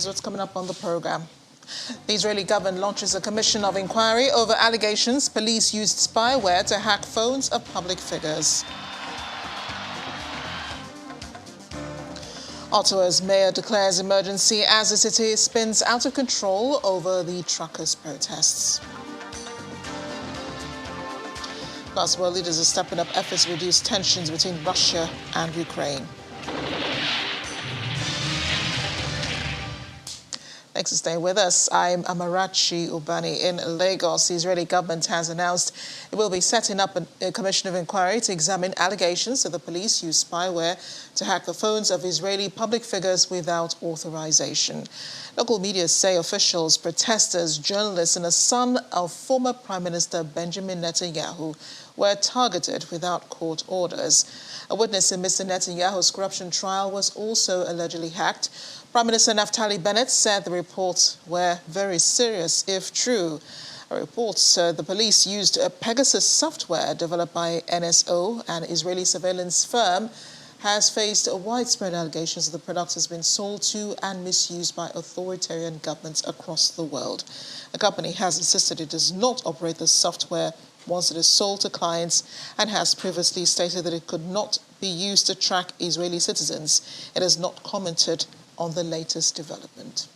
Here's what's coming up on the program. The Israeli government launches a commission of inquiry over allegations police used spyware to hack phones of public figures. Ottawa's mayor declares emergency as the city spins out of control over the truckers' protests. Plus, world leaders are stepping up efforts to reduce tensions between Russia and Ukraine. Thanks for staying with us. I'm Amarachi Ubani in Lagos. The Israeli government has announced it will be setting up a commission of inquiry to examine allegations that the police used spyware to hack the phones of Israeli public figures without authorization. Local media say officials, protesters, journalists and a son of former Prime Minister Benjamin Netanyahu were targeted without court orders. A witness in Mr. Netanyahu's corruption trial was also allegedly hacked. Prime Minister Naftali Bennett said the reports were very serious, if true. A report said the police used a Pegasus software developed by NSO, an Israeli surveillance firm, has faced widespread allegations that the product has been sold to and misused by authoritarian governments across the world. The company has insisted it does not operate the software once it is sold to clients and has previously stated that it could not be used to track Israeli citizens. It has not commented on the latest development.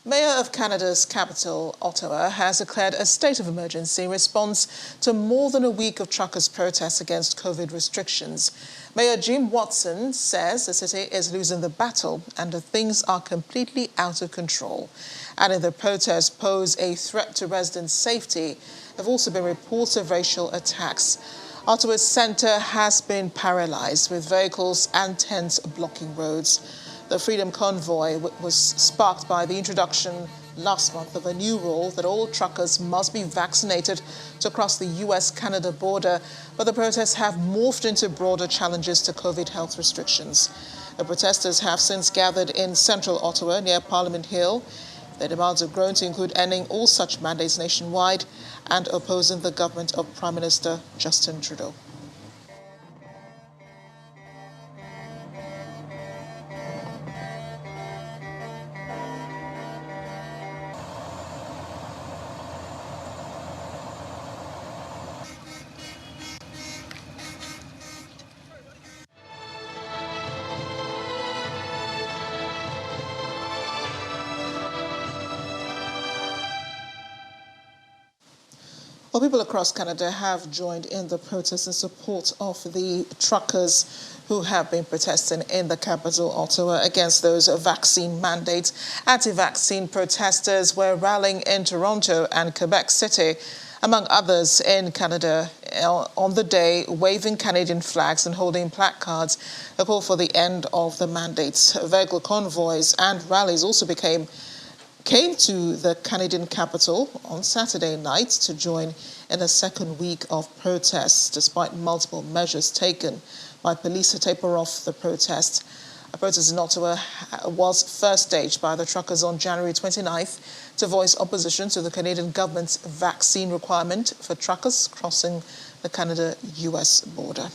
Mayor of Canada's capital, Ottawa, has declared a state of emergency in response to more than a week of truckers' protests against COVID restrictions. Mayor Jim Watson says the city is losing the battle and that things are completely out of control. Adding the protests pose a threat to residents' safety. There have also been reports of racial attacks. Ottawa's centre has been paralysed with vehicles and tents blocking roads. The Freedom Convoy was sparked by the introduction last month of a new rule that all truckers must be vaccinated to cross the US-Canada border, but the protests have morphed into broader challenges to COVID health restrictions. The protesters have since gathered in central Ottawa near Parliament Hill. Their demands have grown to include ending all such mandates nationwide and opposing the government of Prime Minister Justin Trudeau. Well, people across Canada have joined in the protests in support of the truckers who have been protesting in the capital, Ottawa, against those vaccine mandates. Anti-vaccine protesters were rallying in Toronto and Quebec City, among others in Canada, on the day, waving Canadian flags and holding placards that call for the end of the mandates. Vehicle convoys and rallies also came to the Canadian capital on Saturday night to join in the second week of protests, despite multiple measures taken by police to taper off the protest. A protest in Ottawa was first staged by the truckers on January 29th to voice opposition to the Canadian government's vaccine requirement for truckers crossing the Canada-US border.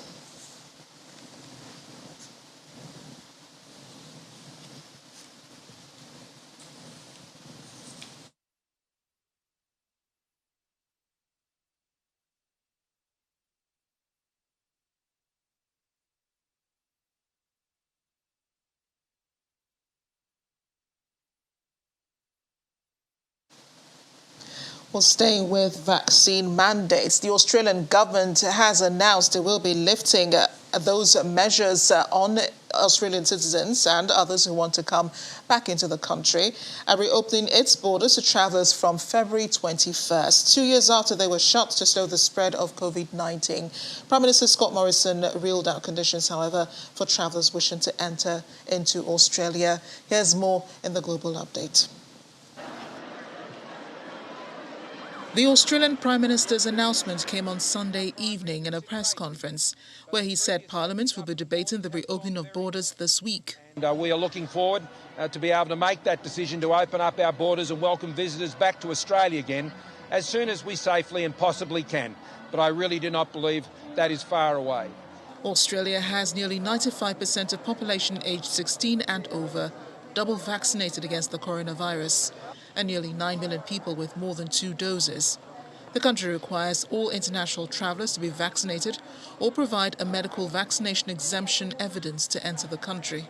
Well, staying with vaccine mandates, the Australian government has announced it will be lifting those measures on Australian citizens and others who want to come back into the country and reopening its borders to travellers from February 21st, 2 years after they were shut to slow the spread of COVID-19. Prime Minister Scott Morrison ruled out conditions, however, for travellers wishing to enter into Australia. Here's more in the Global Update. The Australian Prime Minister's announcement came on Sunday evening in a press conference where he said Parliament will be debating the reopening of borders this week. And we are looking forward to be able to make that decision to open up our borders and welcome visitors back to Australia again as soon as we safely and possibly can. But I really do not believe that is far away. Australia has nearly 95% of population aged 16 and over double vaccinated against the coronavirus, and nearly 9 million people with more than 2 doses. The country requires all international travellers to be vaccinated or provide a medical vaccination exemption evidence to enter the country.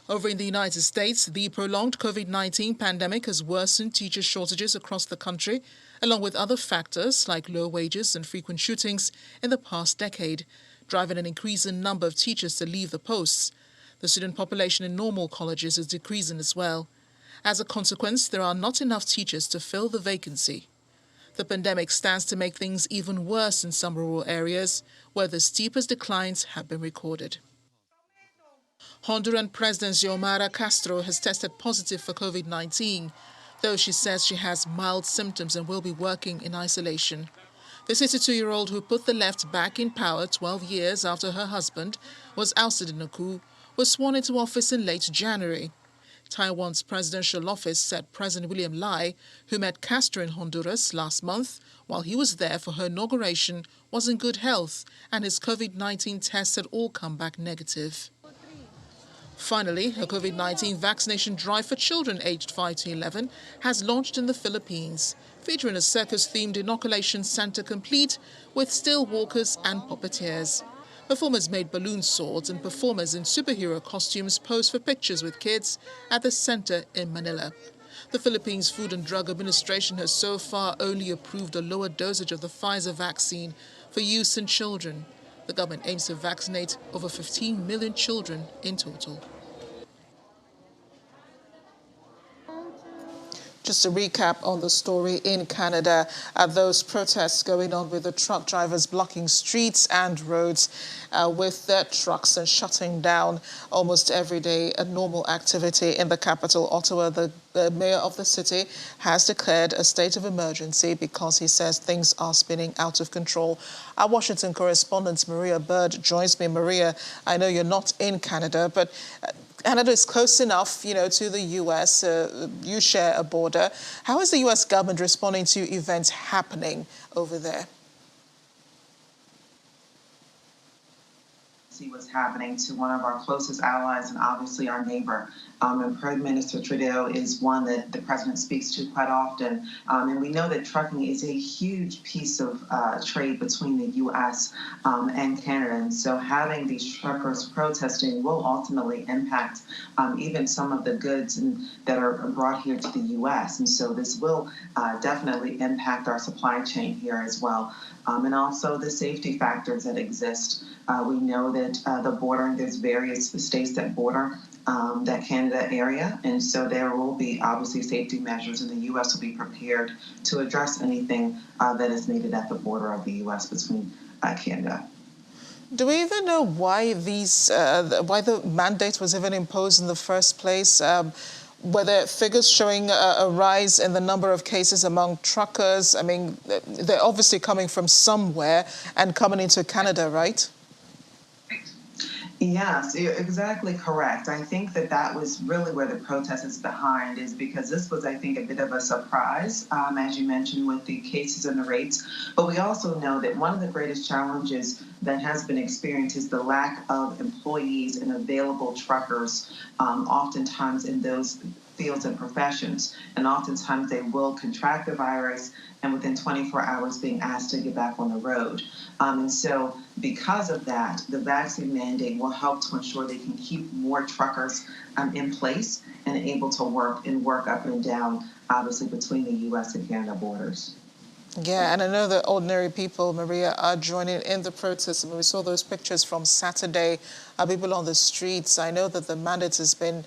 Over in the United States, the prolonged COVID-19 pandemic has worsened teacher shortages across the country, along with other factors like low wages and frequent shootings in the past decade, driving an increasing number of teachers to leave the posts. The student population in normal colleges is decreasing as well. As a consequence, there are not enough teachers to fill the vacancy. The pandemic stands to make things even worse in some rural areas, where the steepest declines have been recorded. Honduran President Xiomara Castro has tested positive for COVID-19, though she says she has mild symptoms and will be working in isolation. The 62-year-old who put the left back in power 12 years after her husband was ousted in a coup was sworn into office in late January. Taiwan's presidential office said President William Lai, who met Castro in Honduras last month while he was there for her inauguration, was in good health and his COVID-19 tests had all come back negative. Finally, a COVID-19 vaccination drive for children aged 5 to 11 has launched in the Philippines, featuring a circus-themed inoculation center complete with still walkers and puppeteers. Performers made balloon swords and performers in superhero costumes posed for pictures with kids at the center in Manila. The Philippines Food and Drug Administration has so far only approved a lower dosage of the Pfizer vaccine for use in children. The government aims to vaccinate over 15 million children in total. Just a recap on the story in Canada, those protests going on with the truck drivers blocking streets and roads with their trucks and shutting down almost every day a normal activity in the capital, Ottawa. The mayor of the city has declared a state of emergency because he says things are spinning out of control. Our Washington correspondent Maria Bird joins me. Maria, I know you're not in Canada, but Canada is close enough, to the U.S. You share a border. How is the U.S. government responding to events happening over there? See what's happening to one of our closest allies and obviously our neighbor. And Prime Minister Trudeau is one that the president speaks to quite often. And we know that trucking is a huge piece of trade between the U.S. And Canada. And so having these truckers protesting will ultimately impact even some of the goods that are brought here to the U.S. And so this will definitely impact our supply chain here as well. And also the safety factors that exist. We know that the border, there's various states that border that Canada area, and so there will be obviously safety measures, and the U.S. will be prepared to address anything that is needed at the border of the U.S. between Canada. Do we even know why why the mandate was even imposed in the first place? Were there figures showing a rise in the number of cases among truckers? I mean, they're obviously coming from somewhere and coming into Canada, right? Yes, you're exactly correct. I think that was really where the protest is behind, is because this was, I think, a bit of a surprise, as you mentioned, with the cases and the rates. But we also know that one of the greatest challenges that has been experienced is the lack of employees and available truckers, oftentimes in those fields and professions. And oftentimes they will contract the virus and within 24 hours being asked to get back on the road. And so because of that, the vaccine mandate will help to ensure they can keep more truckers in place and able to work up and down, obviously, between the U.S. and Canada borders. Yeah, and I know that ordinary people, Maria, are joining in the protests. I mean, we saw those pictures from Saturday, people on the streets. I know that the mandate has been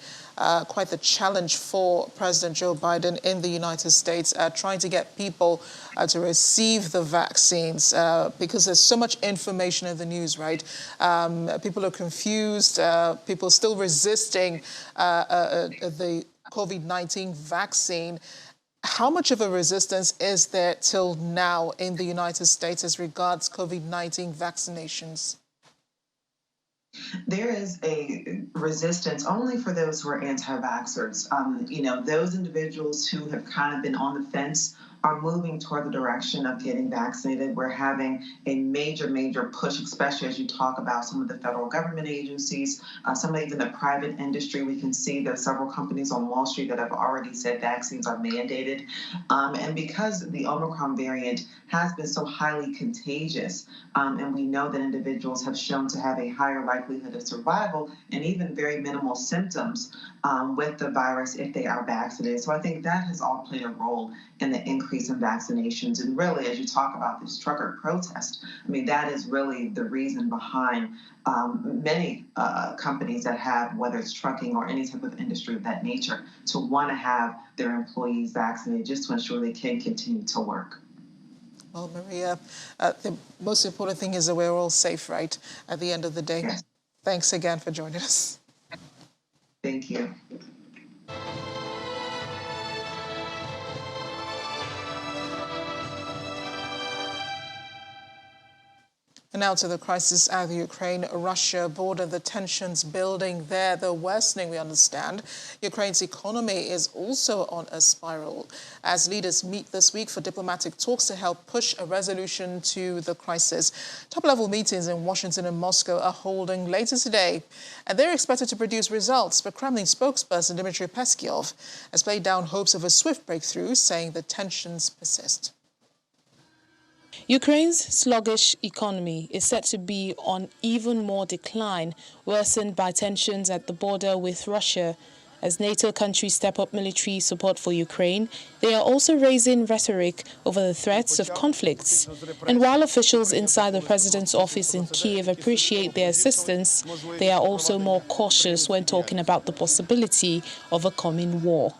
quite the challenge for President Joe Biden in the United States, trying to get people to receive the vaccines because there's so much information in the news, right? People are confused, people still resisting the COVID-19 vaccine. How much of a resistance is there till now in the United States as regards COVID-19 vaccinations? There is a resistance only for those who are anti-vaxxers. Those individuals who have kind of been on the fence are moving toward the direction of getting vaccinated. We're having a major push, especially as you talk about some of the federal government agencies, some of even the private industry. We can see there are several companies on Wall Street that have already said vaccines are mandated. And because the Omicron variant has been so highly contagious, and we know that individuals have shown to have a higher likelihood of survival and even very minimal symptoms with the virus if they are vaccinated. So I think that has all played a role in the increase in vaccinations. And really, as you talk about this trucker protest, I mean, that is really the reason behind many companies that have, whether it's trucking or any type of industry of that nature, to want to have their employees vaccinated just to ensure they can continue to work. Well, Maria, the most important thing is that we're all safe, right, at the end of the day. Yes. Thanks again for joining us. Thank you. And now to the crisis at the Ukraine-Russia border. The tensions building there, the worsening, we understand. Ukraine's economy is also on a spiral as leaders meet this week for diplomatic talks to help push a resolution to the crisis. Top-level meetings in Washington and Moscow are holding later today, and they're expected to produce results. But Kremlin spokesperson Dmitry Peskov has played down hopes of a swift breakthrough, saying the tensions persist. Ukraine's sluggish economy is set to be on even more decline, worsened by tensions at the border with Russia. As NATO countries step up military support for Ukraine, they are also raising rhetoric over the threats of conflicts. And while officials inside the president's office in Kiev appreciate their assistance, they are also more cautious when talking about the possibility of a coming war.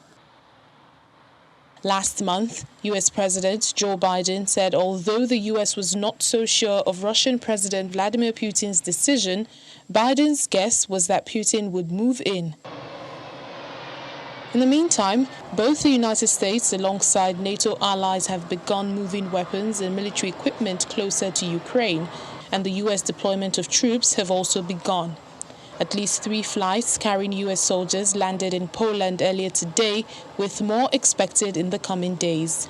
Last month, U.S. President Joe Biden said although the U.S. was not so sure of Russian President Vladimir Putin's decision, Biden's guess was that Putin would move in. In the meantime, both the United States alongside NATO allies have begun moving weapons and military equipment closer to Ukraine, and the U.S. deployment of troops have also begun. At least 3 flights carrying U.S. soldiers landed in Poland earlier today, with more expected in the coming days.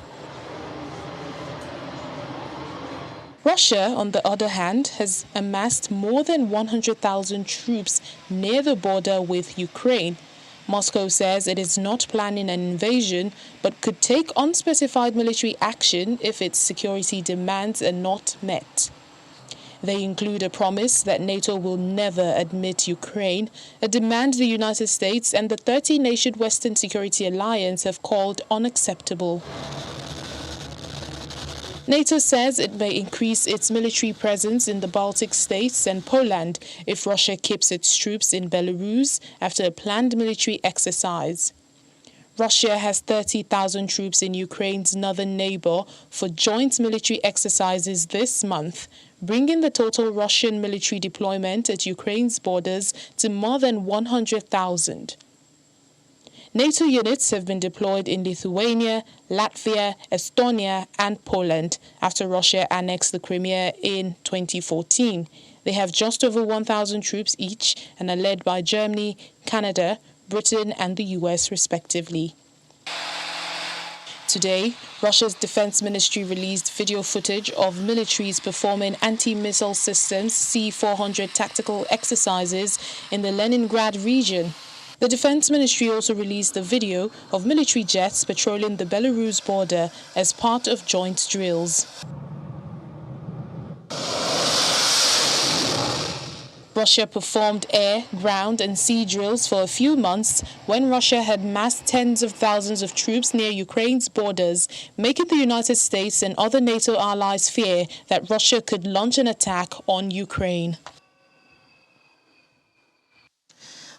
Russia, on the other hand, has amassed more than 100,000 troops near the border with Ukraine. Moscow says it is not planning an invasion, but could take unspecified military action if its security demands are not met. They include a promise that NATO will never admit Ukraine, a demand the United States and the 30-nation Western Security Alliance have called unacceptable. NATO says it may increase its military presence in the Baltic states and Poland if Russia keeps its troops in Belarus after a planned military exercise. Russia has 30,000 troops in Ukraine's northern neighbor for joint military exercises this month, bringing the total Russian military deployment at Ukraine's borders to more than 100,000. NATO units have been deployed in Lithuania, Latvia, Estonia and Poland after Russia annexed the Crimea in 2014. They have just over 1,000 troops each and are led by Germany, Canada, Britain and the US respectively. Today, Russia's defense ministry released video footage of militaries performing anti-missile systems C-400 tactical exercises in the Leningrad region. The defense ministry also released a video of military jets patrolling the Belarus border as part of joint drills. Russia performed air, ground and sea drills for a few months when Russia had massed tens of thousands of troops near Ukraine's borders, making the United States and other NATO allies fear that Russia could launch an attack on Ukraine.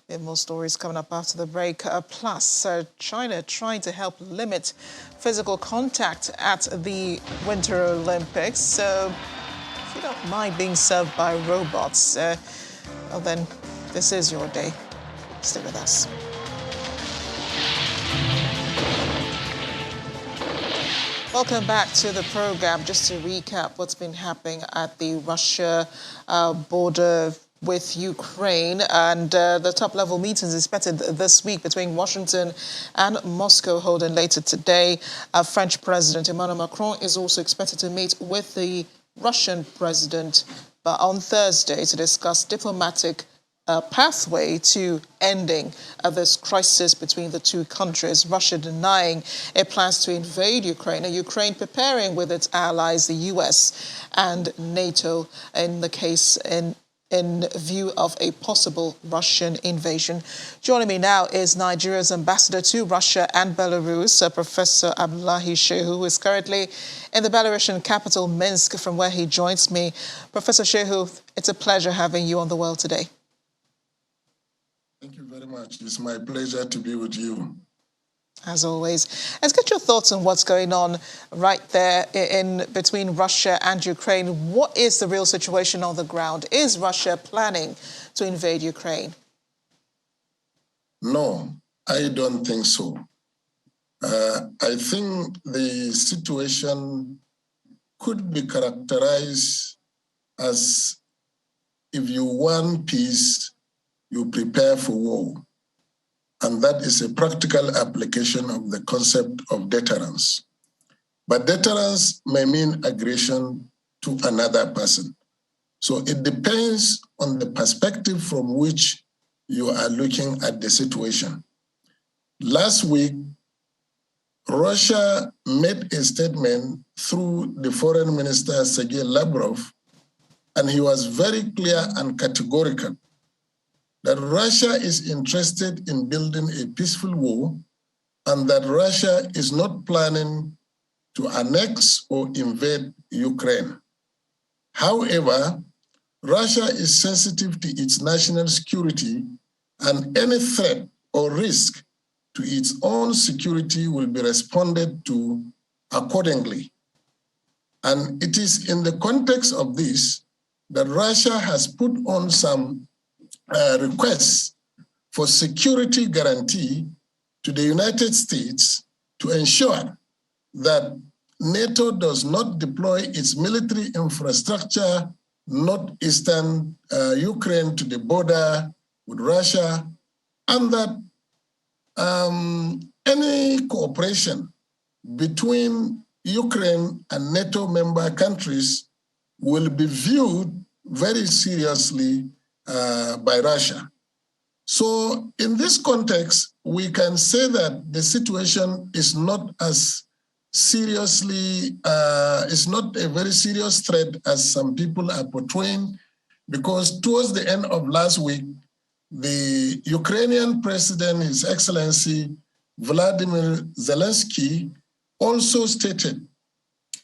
We have more stories coming up after the break. Plus, China trying to help limit physical contact at the Winter Olympics. So if you don't mind being served by robots, well then, this is your day. Stay with us. Welcome back to the program. Just to recap what's been happening at the Russia border with Ukraine, and the top-level meetings expected this week between Washington and Moscow holding later today. French President Emmanuel Macron is also expected to meet with the Russian president on Thursday to discuss diplomatic pathway to ending this crisis between the two countries. Russia denying it plans to invade Ukraine, and Ukraine preparing with its allies, the US and NATO, in the case in view of a possible Russian invasion. Joining me now is Nigeria's ambassador to Russia and Belarus, Professor Abdullahi Shehu, who is currently in the Belarusian capital, Minsk, from where he joins me. Professor Shehu, it's a pleasure having you on The World Today. Thank you very much. It's my pleasure to be with you. As always. Let's get your thoughts on what's going on right there in between Russia and Ukraine. What is the real situation on the ground? Is Russia planning to invade Ukraine? No, I don't think so. I think the situation could be characterized as if you want peace, you prepare for war. And that is a practical application of the concept of deterrence. But deterrence may mean aggression to another person. So it depends on the perspective from which you are looking at the situation. Last week, Russia made a statement through the Foreign Minister, Sergei Lavrov, and he was very clear and categorical that Russia is interested in building a peaceful war and that Russia is not planning to annex or invade Ukraine. However, Russia is sensitive to its national security, and any threat or risk to its own security will be responded to accordingly. And it is in the context of this that Russia has put on some requests for security guarantee to the United States to ensure that NATO does not deploy its military infrastructure northeastern Ukraine to the border with Russia, and that any cooperation between Ukraine and NATO member countries will be viewed very seriously by Russia. So in this context, we can say that the situation is not as seriously, it's not a very serious threat as some people are portraying, because towards the end of last week, the Ukrainian president, His Excellency Vladimir Zelensky, also stated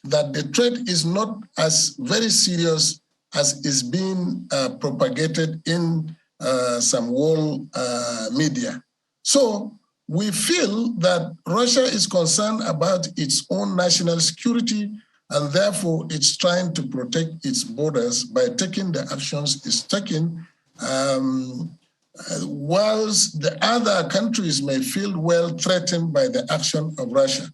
that the threat is not as very serious as is being propagated in some world media. So we feel that Russia is concerned about its own national security, and therefore it's trying to protect its borders by taking the actions it's taking, whilst the other countries may feel well threatened by the action of Russia.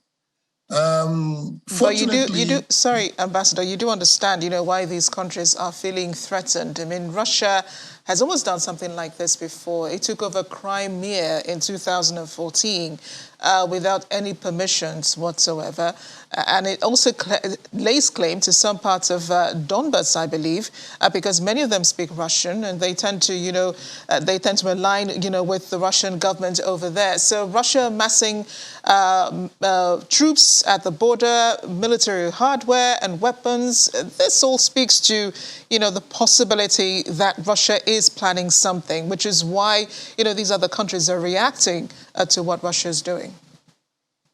But you do, sorry, Ambassador, you do understand, why these countries are feeling threatened. I mean, Russia has almost done something like this before. It took over Crimea in 2014 without any permissions whatsoever. And it also lays claim to some parts of Donbas, I believe, because many of them speak Russian, and they tend to, align, with the Russian government over there. So Russia amassing troops at the border, military hardware and weapons. This all speaks to, the possibility that Russia is planning something, which is why, these other countries are reacting to what Russia is doing.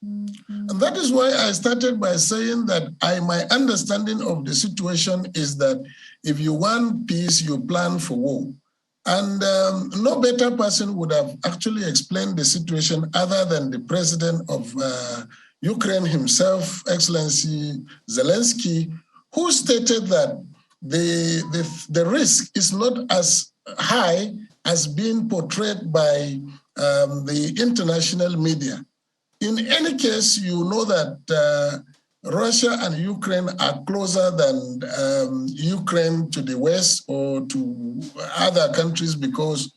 And that is why I started by saying that my understanding of the situation is that if you want peace, you plan for war. And no better person would have actually explained the situation other than the president of Ukraine himself, Excellency Zelensky, who stated that the risk is not as high as being portrayed by the international media. In any case, you know that Russia and Ukraine are closer than Ukraine to the west or to other countries because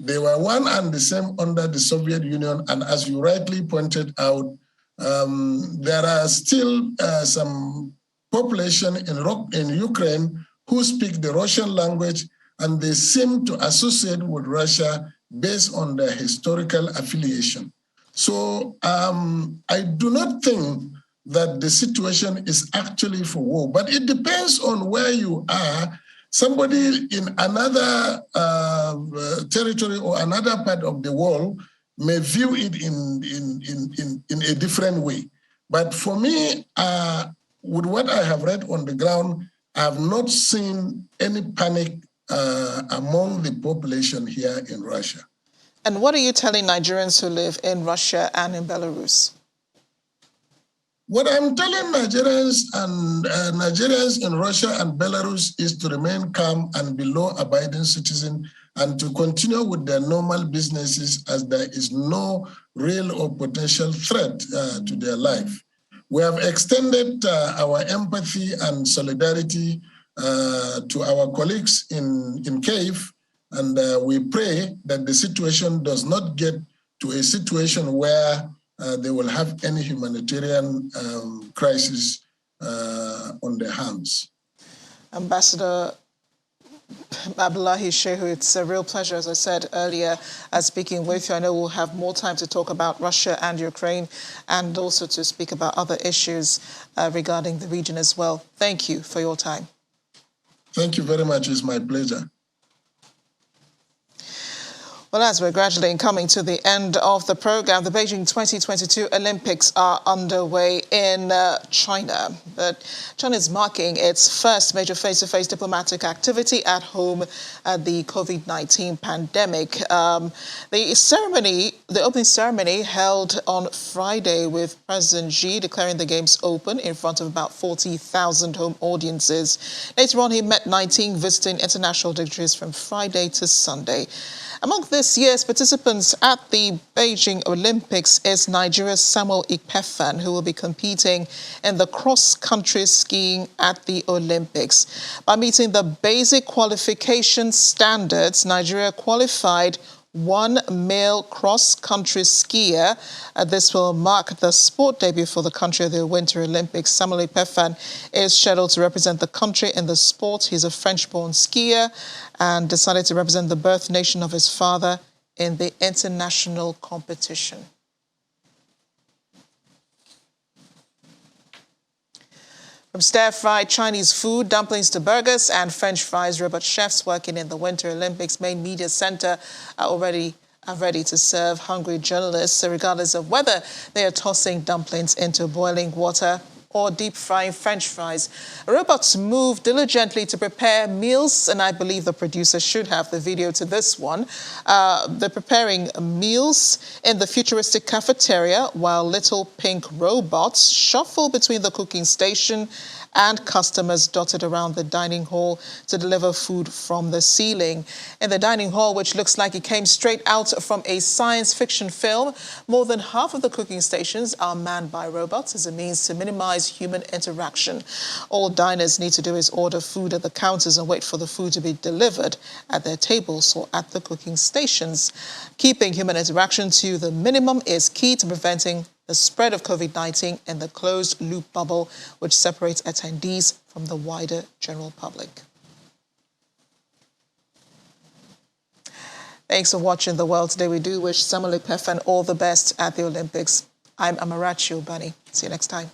they were one and the same under the Soviet Union. And as you rightly pointed out, there are still some population in Ukraine who speak the Russian language, and they seem to associate with Russia based on their historical affiliation. So I do not think that the situation is actually for war, but it depends on where you are. Somebody in another territory or another part of the world may view it in a different way. But for me, with what I have read on the ground, I have not seen any panic among the population here in Russia. And what are you telling Nigerians who live in Russia and in Belarus? What I'm telling Nigerians in Russia and Belarus is to remain calm and be law-abiding citizens and to continue with their normal businesses as there is no real or potential threat to their life. We have extended our empathy and solidarity to our colleagues in Kyiv, and we pray that the situation does not get to a situation where they will have any humanitarian crisis on their hands. Ambassador Abdullahi Shehu, it's a real pleasure, as I said earlier, speaking with you. I know we'll have more time to talk about Russia and Ukraine and also to speak about other issues regarding the region as well. Thank you for your time. Thank you very much. It's my pleasure. Well, as we're gradually coming to the end of the program, the Beijing 2022 Olympics are underway in China. But China is marking its first major face-to-face diplomatic activity at home at the COVID-19 pandemic. The opening ceremony held on Friday with President Xi declaring the games open in front of about 40,000 home audiences. Later on, he met 19 visiting international dignitaries from Friday to Sunday. Among this year's participants at the Beijing Olympics is Nigeria's Samuel Ikpefan, who will be competing in the cross-country skiing at the Olympics. By meeting the basic qualification standards, Nigeria qualified one male cross-country skier. This will mark the sport debut for the country at the Winter Olympics. Samuel Ikpefan is scheduled to represent the country in the sport. He's a French-born skier and decided to represent the birth nation of his father in the international competition. From stir-fried Chinese food, dumplings to burgers and French fries, robot chefs working in the Winter Olympics main media center are ready to serve hungry journalists, regardless of whether they are tossing dumplings into boiling water or deep-frying French fries. Robots move diligently to prepare meals, and I believe the producer should have the video to this one. They're preparing meals in the futuristic cafeteria while little pink robots shuffle between the cooking station and customers dotted around the dining hall to deliver food from the ceiling. In the dining hall, which looks like it came straight out from a science fiction film, more than half of the cooking stations are manned by robots as a means to minimize human interaction. All diners need to do is order food at the counters and wait for the food to be delivered at their tables or at the cooking stations. Keeping human interaction to the minimum is key to preventing the spread of COVID-19 in the closed-loop bubble, which separates attendees from the wider general public. Thanks for watching The World Today. We do wish Samuel Ikpefan all the best at the Olympics. I'm Abdullahi. See you next time.